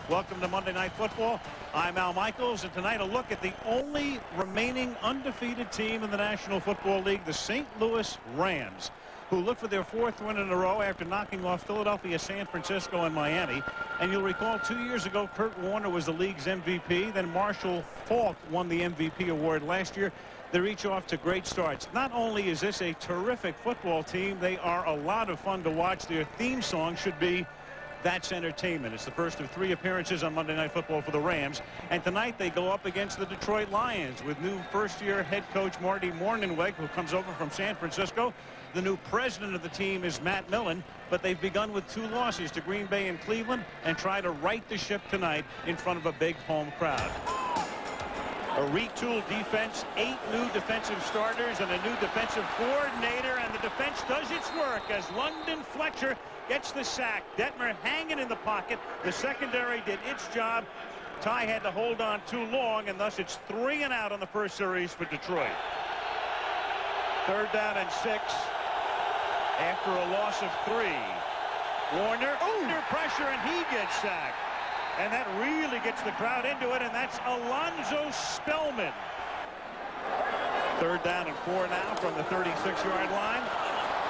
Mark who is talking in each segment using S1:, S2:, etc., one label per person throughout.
S1: Welcome to Monday Night Football. I'm Al Michaels, and tonight a look at the only remaining undefeated team in the National Football League, the St. Louis Rams, who look for their fourth win in a row after knocking off Philadelphia, San Francisco, and Miami. And you'll recall 2 years ago, Kurt Warner was the league's MVP. Then Marshall Faulk won the MVP award last year. They're each off to great starts. Not only is this a terrific football team, they are a lot of fun to watch. Their theme song should be "That's Entertainment." It's the first of 3 appearances on Monday Night Football for the Rams. And tonight they go up against the Detroit Lions with new first-year head coach Marty Mornhinweg, who comes over from San Francisco. The new president of the team is Matt Millen, but they've begun with 2 losses to Green Bay and Cleveland and try to right the ship tonight in front of a big home crowd. A retooled defense, 8 new defensive starters, and a new defensive coordinator, and the defense does its work as London Fletcher gets the sack. Detmer hanging in the pocket. The secondary did its job. Ty had to hold on too long, and thus it's 3 and out on the first series for Detroit. 3rd down and 6 after a loss of 3. Warner under pressure, and he gets sacked. And that really gets the crowd into it, and that's Alonzo Spellman. 3rd down and 4 now from the 36-yard line.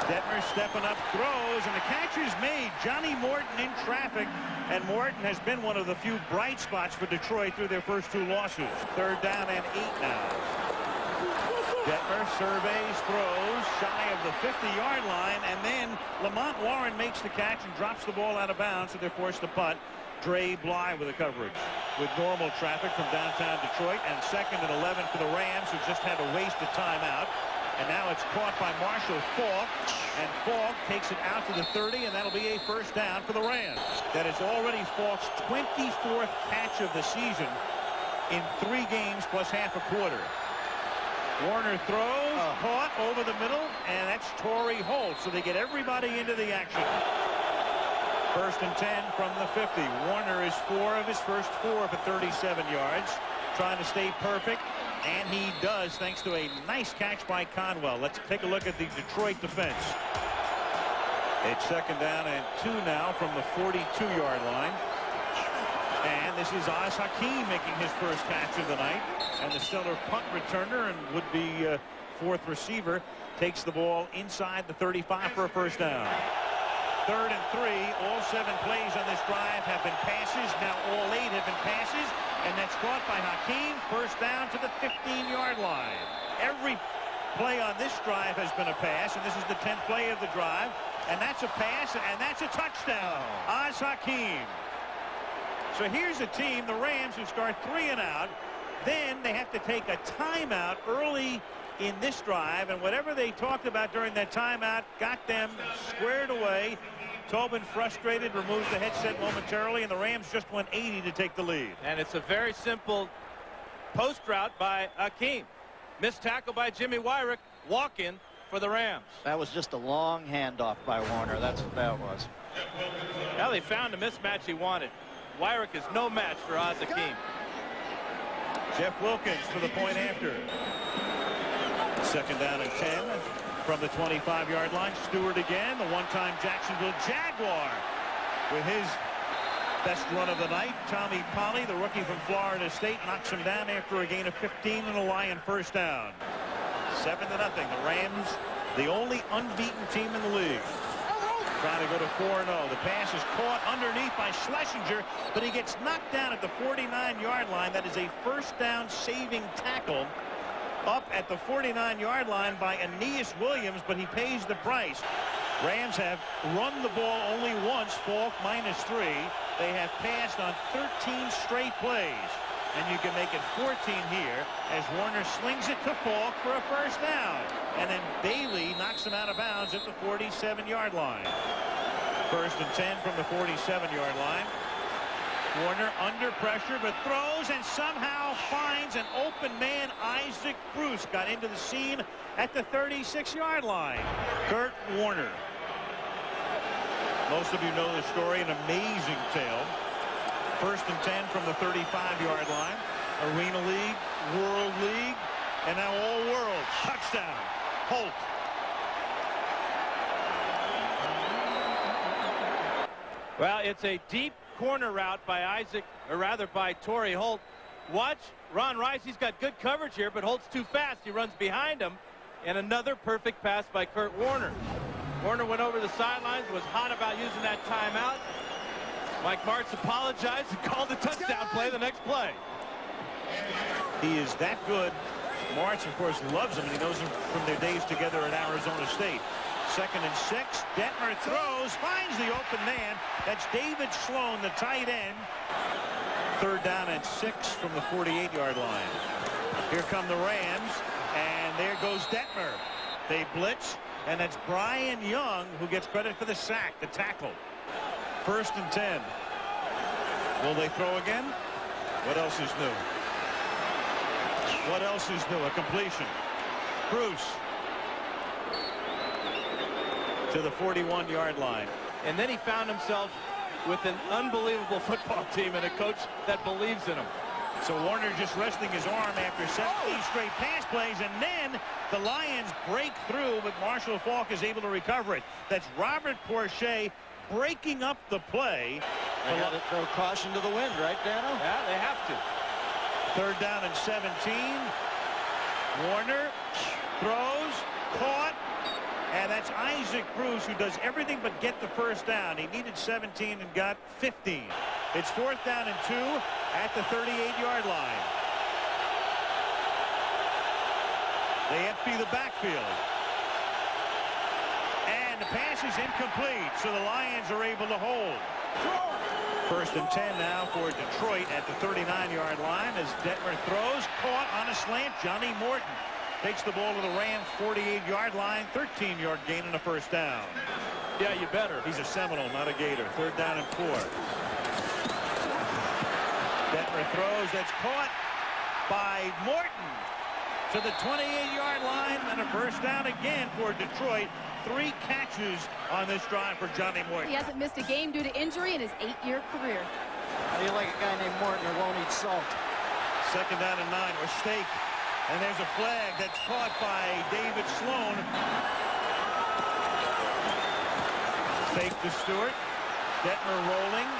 S1: Detmer stepping up, throws, and the catch is made. Johnny Morton in traffic, and Morton has been one of the few bright spots for Detroit through their first 2 losses. 3rd down and 8 now. Detmer surveys, throws, shy of the 50-yard line, and then Lamont Warren makes the catch and drops the ball out of bounds, so they're forced to punt. Dre Bly with the coverage with normal traffic from downtown Detroit, and 2nd and 11 for the Rams, who just had to waste a timeout. And now it's caught by Marshall Faulk, and Faulk takes it out to the 30, and that'll be a 1st down for the Rams. That is already Faulk's 24th catch of the season in 3 games plus half a quarter. Warner throws, caught over the middle, and that's Torrey Holt, so they get everybody into the action. 1st and 10 from the 50. Warner is 4 of his first 4 for 37 yards, trying to stay perfect, and he does thanks to a nice catch by Conwell. Let's take a look at the Detroit defense. It's 2nd down and 2 now from the 42-yard line. And this is Oz Hakeem making his first catch of the night, and the stellar punt returner and would-be 4th receiver takes the ball inside the 35 for a 1st down. 3rd and 3. All 7 plays on this drive have been passes. Now all 8 have been passes, and that's caught by Hakeem. 1st down to the 15-yard line. Every play on this drive has been a pass, and this is the 10th play of the drive, and that's a pass, and that's a touchdown. Oz Hakeem. So here's a team, the Rams, who start 3 and out. Then they have to take a timeout early in this drive, and whatever they talked about during that timeout got them squared away. Tobin, frustrated, removes the headset momentarily, and the Rams just went 80 to take the lead.
S2: And it's a very simple post route by Hakeem. Missed tackle by Jimmy Wyrick. Walk-in for the Rams.
S3: That was just a long handoff by Warner. That's what that was.
S2: Now they found the mismatch he wanted. Wyrick is no match for Oz Hakeem.
S1: Jeff Wilkins for the point after. 2nd down and 10 from the 25-yard line. Stewart again, the one-time Jacksonville Jaguar, with his best run of the night. Tommy Polley, the rookie from Florida State, knocks him down after a gain of 15 and a Lion 1st down. 7-0. The Rams, the only unbeaten team in the league, trying to go to 4-0. The pass is caught underneath by Schlesinger, but he gets knocked down at the 49-yard line. That is a 1st down saving tackle up at the 49-yard line by Aeneas Williams, but he pays the price. Rams have run the ball only once, Faulk -3. They have passed on 13 straight plays, and you can make it 14 here as Warner slings it to Faulk for a 1st down, and then Bailey knocks him out of bounds at the 47-yard line. 1st and 10 from the 47-yard line. Warner under pressure, but throws and somehow finds an open man. Isaac Bruce got into the scene at the 36-yard line. Kurt Warner. Most of you know the story, an amazing tale. 1st and 10 from the 35-yard line. Arena League, World League, and now all world. Touchdown. Holt.
S2: Well, it's a deep corner route by by Torrey Holt. Watch Ron Rice. He's got good coverage here, but Holt's too fast. He runs behind him. And another perfect pass by Kurt Warner. Warner went over the sidelines, was hot about using that timeout. Mike Martz apologized and called the touchdown play the next play.
S1: He is that good. Martz, of course, loves him, and he knows him from their days together at Arizona State. 2nd and 6. Detmer throws, finds the open man. That's David Sloan, the tight end. 3rd down and 6 from the 48-yard line. Here come the Rams, and there goes Detmer. They blitz, and that's Brian Young who gets credit for the sack, the tackle. 1st and 10. Will they throw again? What else is new? What else is new? A completion. Bruce to the 41-yard line.
S2: And then he found himself with an unbelievable football team and a coach that believes in him.
S1: So Warner just resting his arm after 17 straight pass plays, and then the Lions break through, but Marshall Faulk is able to recover it. That's Robert Porcher breaking up the play.
S3: They got to throw caution to the wind, right, Dano?
S2: Yeah, they have to.
S1: 3rd down and 17. Warner throws, caught, and that's Isaac Bruce, who does everything but get the 1st down. He needed 17 and got 15. It's 4th down and 2 at the 38-yard line. They empty the backfield. And the pass is incomplete, so the Lions are able to hold. 1st and 10 now for Detroit at the 39-yard line as Detmer throws, caught on a slant. Johnny Morton takes the ball to the Rams 48-yard line, 13-yard gain and a 1st down.
S2: Yeah, you better.
S1: He's a Seminole, not a Gator. 3rd down and 4. Detmer throws, that's caught by Morton to the 28-yard line, and a 1st down again for Detroit. 3 catches on this drive for Johnny Morton.
S4: He hasn't missed a game due to injury in his 8-year career.
S3: How do you like a guy named Morton who won't eat salt?
S1: 2nd down and 9, or Stake. And there's a flag that's caught by David Sloan. Fake to Stewart. Detmer rolling.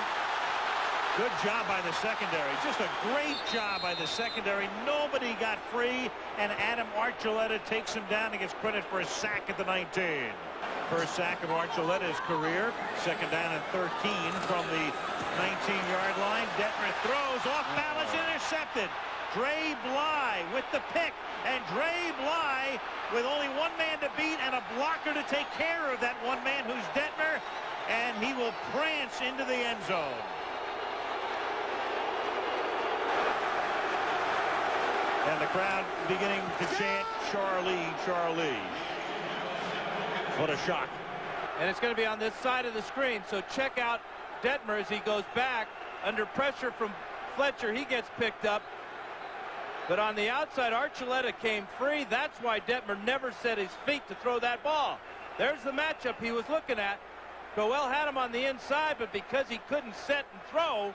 S1: Good job by the secondary. Just a great job by the secondary. Nobody got free, and Adam Archuleta takes him down and gets credit for a sack at the 19. First sack of Archuleta's career. 2nd down and 13 from the 19-yard line. Detmer throws off balance, intercepted. Dre Bly with the pick, and Dre Bly with only one man to beat and a blocker to take care of that one man who's Detmer, and he will prance into the end zone. And the crowd beginning to chant, Charlie, Charlie. What a shock.
S2: And it's going to be on this side of the screen, so check out Detmer as he goes back. Under pressure from Fletcher, he gets picked up. But on the outside, Archuleta came free. That's why Detmer never set his feet to throw that ball. There's the matchup he was looking at. Goel had him on the inside, but because he couldn't set and throw,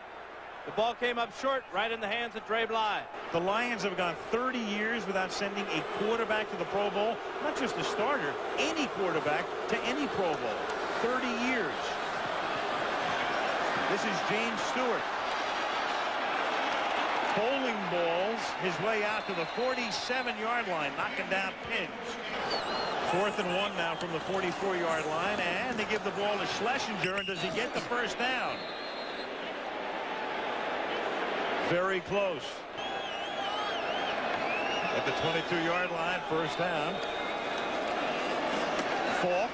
S2: the ball came up short, right in the hands of Dre Bly.
S1: The Lions have gone 30 years without sending a quarterback to the Pro Bowl. Not just a starter, any quarterback to any Pro Bowl. 30 years. This is James Stewart. Bowling balls his way out to the 47-yard line, knocking down pins. 4th and 1 now from the 44-yard line, and they give the ball to Schlesinger, and does he get the 1st down? Very close. At the 22-yard line, 1st down. Faulk,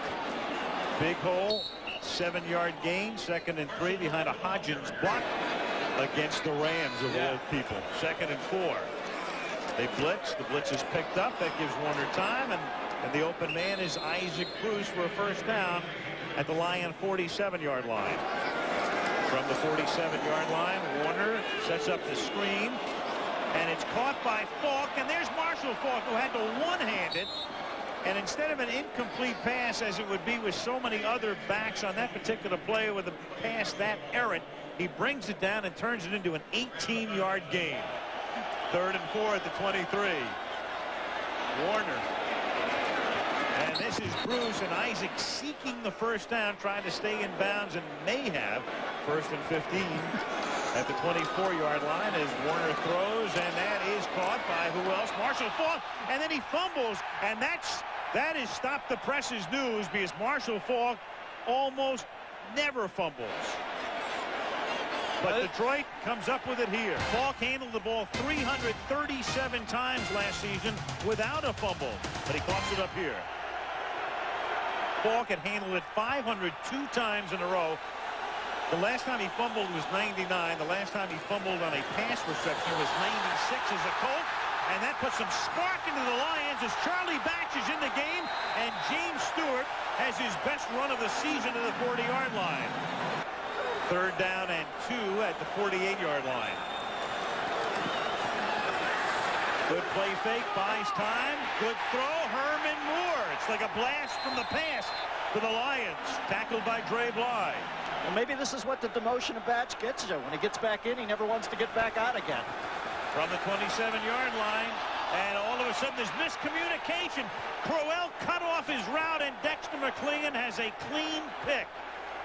S1: big hole, 7-yard gain, 2nd and 3 behind a Hodgins block against the Rams of all people. 2nd and 4. They blitz. The blitz is picked up. That gives Warner time, and the open man is Isaac Bruce for a 1st down at the Lion 47-yard line. From the 47-yard line, Warner sets up the screen, and it's caught by Faulk, and there's Marshall Faulk, who had to one-hand it, and instead of an incomplete pass, as it would be with so many other backs on that particular play with a pass that errant, he brings it down and turns it into an 18-yard gain. 3rd and 4 at the 23. Warner. And this is Bruce and Isaac seeking the 1st down, trying to stay in bounds, and may have. First and 15 at the 24-yard line as Warner throws, and that is caught by who else? Marshall Faulk, and then he fumbles, and that is Stop the Press's news, because Marshall Faulk almost never fumbles. But Detroit comes up with it here. Faulk handled the ball 337 times last season without a fumble, but he coughs it up here. Faulk had handled it 502 times in a row. The last time he fumbled was 99. The last time he fumbled on a pass reception was 96 as a Colt. And that puts some spark into the Lions as Charlie Batch is in the game. And James Stewart has his best run of the season to the 40-yard line. Third down and 2 at the 48-yard line. Good play fake, buys time. Good throw, Herman Moore. It's like a blast from the past for the Lions. Tackled by Dre Bly.
S3: Well, maybe this is what the demotion of Batch gets you. When he gets back in, he never wants to get back out again.
S1: From the 27-yard line, and all of a sudden there's miscommunication. Crowell cut off his route, and Dexter McClingan has a clean pick.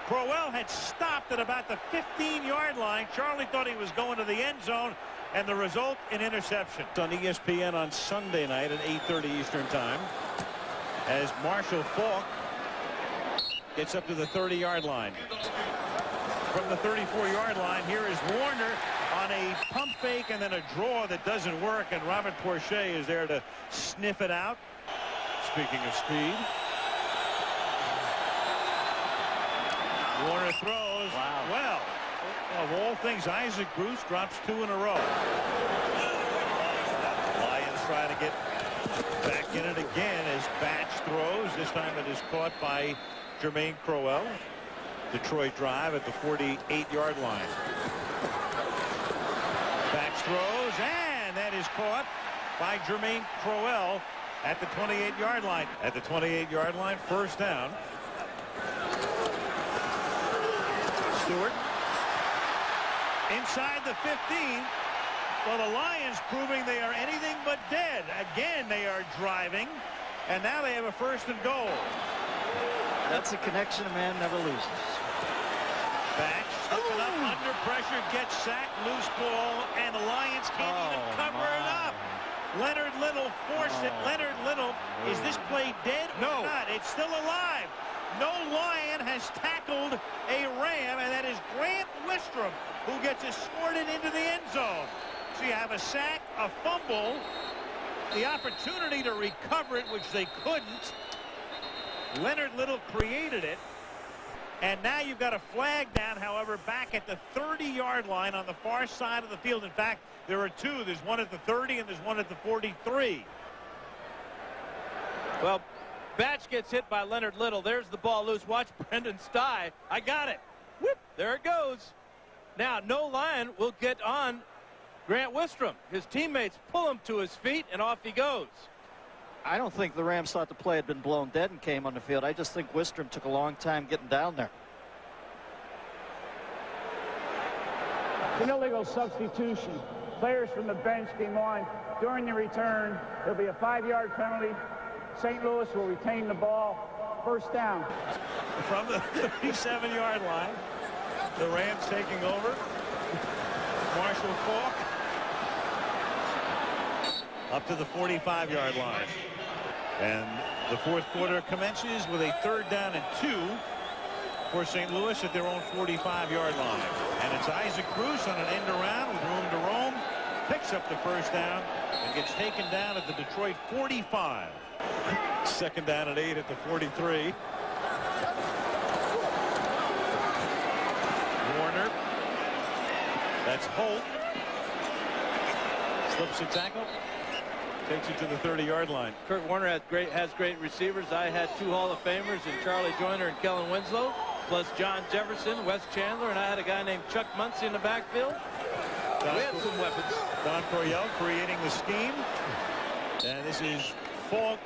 S1: Crowell had stopped at about the 15-yard line. Charlie thought he was going to the end zone, and the result, an interception. On ESPN on Sunday night at 8:30 Eastern Time, as Marshall Faulk gets up to the 30-yard line. From the 34-yard line, here is Warner on a pump fake and then a draw that doesn't work, and Robert Porcher is there to sniff it out. Speaking of speed, Warner throws.
S3: Wow.
S1: Well, of all things, Isaac Bruce drops 2 in a row. Lions try to get back in it again as Batch throws. This time it is caught by Jermaine Crowell. Detroit drive at the 48-yard line. Batch throws, and that is caught by Jermaine Crowell at the 28-yard line. At the 28-yard line, first down. Stewart inside the 15. Well, the Lions proving they are anything but dead. Again, they are driving, and now they have a first and goal.
S3: That's a connection a man never loses.
S1: Batch stepping up under pressure, gets sacked, loose ball, and the Lions can't even cover it up. Leonard Little forced it. Leonard Little, is this play dead or not? It's still alive. No Lion has tackled a Ram, and that is Grant Wistrom, who gets escorted into the end zone. So you have a sack, a fumble, the opportunity to recover it, which they couldn't. Leonard Little created it. And now you've got a flag down, however, back at the 30-yard line on the far side of the field. In fact, there are 2. There's one at the 30 and there's one at the 43.
S2: Well, Batch gets hit by Leonard Little. There's the ball loose. Watch Brendan Stye. I got it. Whoop, there it goes. Now, no Lion will get on Grant Wistrom. His teammates pull him to his feet, and off he goes.
S3: I don't think the Rams thought the play had been blown dead and came on the field. I just think Wistrom took a long time getting down there.
S5: An illegal substitution. Players from the bench came on during the return. There'll be a 5-yard penalty. St. Louis will retain the ball. First down.
S1: From the 37-yard line, the Rams taking over. Marshall Faulk up to the 45-yard line. And the fourth quarter commences with a 3rd down and 2 for St. Louis at their own 45-yard line. And it's Isaac Bruce on an end around with room to roam. Picks up the first down and gets taken down at the Detroit 45. 2nd down and 8 at the 43. Warner. That's Holt. Slips a tackle. Takes it to the 30-yard line.
S2: Kurt Warner has great receivers. I had 2 Hall of Famers in Charlie Joyner and Kellen Winslow, plus John Jefferson, Wes Chandler, and I had a guy named Chuck Muncie in the backfield. We had some weapons.
S1: Don Coryell creating the scheme. And this is Faulk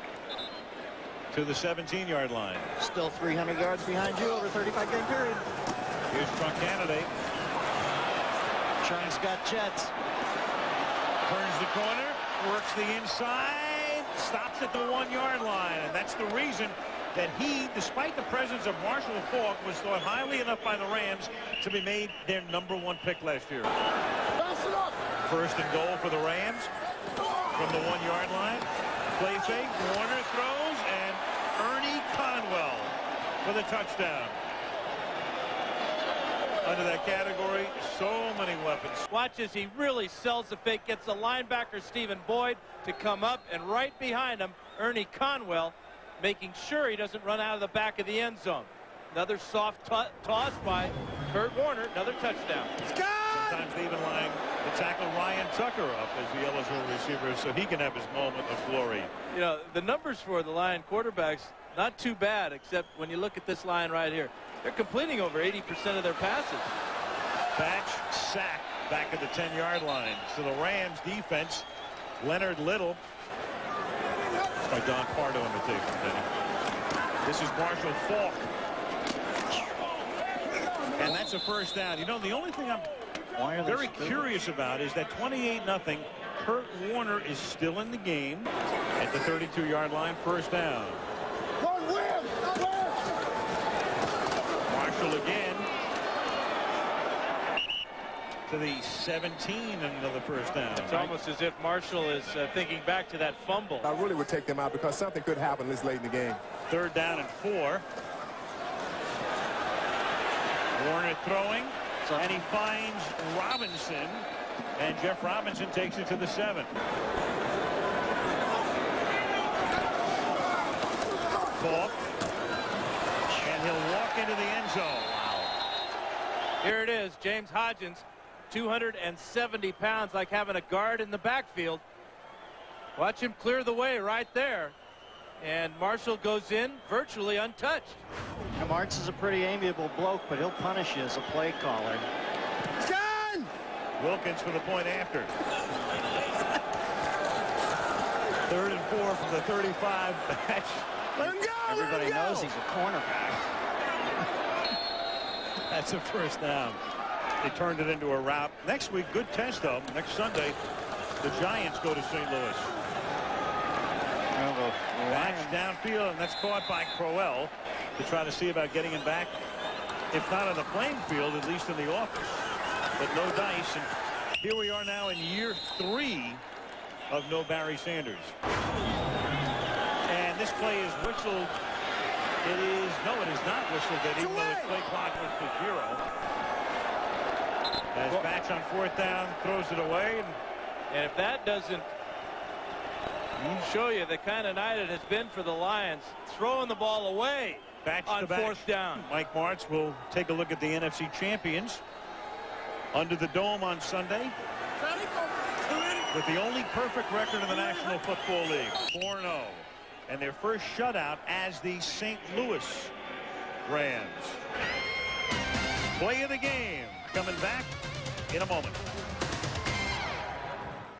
S1: to the 17-yard line.
S3: Still 300 yards behind you over 35-game period.
S1: Here's Trunk Candidate.
S3: Trunk's got jets.
S1: Turns the corner, works the inside, stops at the 1-yard line. And that's the reason that he, despite the presence of Marshall Faulk, was thought highly enough by the Rams to be made their #1 pick last year. First and goal for the Rams from the 1-yard line. Play fake, Warner throws, and Ernie Conwell for the touchdown. Under that category, so many weapons.
S2: Watch as he really sells the fake, gets the linebacker Stephen Boyd to come up, and right behind him, Ernie Conwell, making sure he doesn't run out of the back of the end zone. Another soft toss by Kurt Warner, another touchdown.
S1: Sometimes they even line to tackle Ryan Tucker up as the eligible receiver so he can have his moment of glory.
S2: You know, the numbers for the Lion quarterbacks, not too bad, except when you look at this line right here. They're completing over 80% of their passes.
S1: Batch sack back at the 10-yard line. So the Rams defense, Leonard Little. By Don Pardo on the tape. This is Marshall Faulk. And that's a first down. You know, the only thing I'm very curious about is that 28-0. Kurt Warner is still in the game at the 32-yard line. First down. Marshall again to the 17 and another first down.
S2: It's almost as if Marshall is thinking back to that fumble.
S6: I really would take them out because something could happen this late in the game.
S1: Third down and 4. Warner throwing, and he finds Robinson, and Jeff Robinson takes it to the 7. Faulk, and he'll walk into the end zone. Wow.
S2: Here it is, James Hodgins, 270 pounds, like having a guard in the backfield. Watch him clear the way right there. And Marshall goes in virtually untouched.
S3: Now, Martz is a pretty amiable bloke, but he'll punish you as a play caller.
S1: Wilkins for the point after. 3rd and 4 from the 35.
S6: Let him go!
S3: Everybody knows he's a cornerback.
S1: That's a first down. They turned it into a route. Next week, good test, though. Next Sunday, the Giants go to St. Louis. Batch downfield, and that's caught by Crowell to try to see about getting him back, if not on the playing field, at least in the office. But no dice, and here we are now in year 3 of no Barry Sanders. And this play is whistled. It is not whistled, that even though the play clock was to 0. As Batch on 4th down throws it away.
S2: And if that doesn't show you the kind of night it has been for the Lions, throwing the ball away on 4th down.
S1: Mike Martz will take a look at the NFC champions under the dome on Sunday with the only perfect record in the National Football League, 4-0, and their first shutout as the St. Louis Rams. Play of the game coming back in a moment.